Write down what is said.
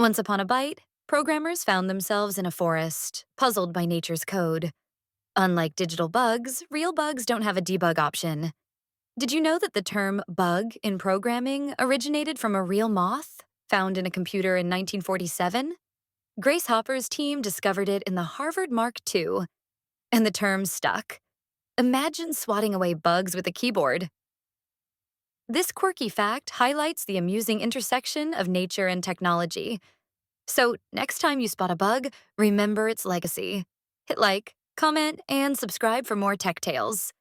Once upon a bite, programmers found themselves in a forest, puzzled by nature's code. Unlike digital bugs, real bugs don't have a debug option. Did you know that the term bug in programming originated from a real moth found in a computer in 1947? Grace Hopper's team discovered it in the Harvard Mark II, and the term stuck. Imagine swatting away bugs with a keyboard. This quirky fact highlights the amusing intersection of nature and technology. So, next time you spot a bug, remember its legacy. Hit like, comment, and subscribe for more tech tales.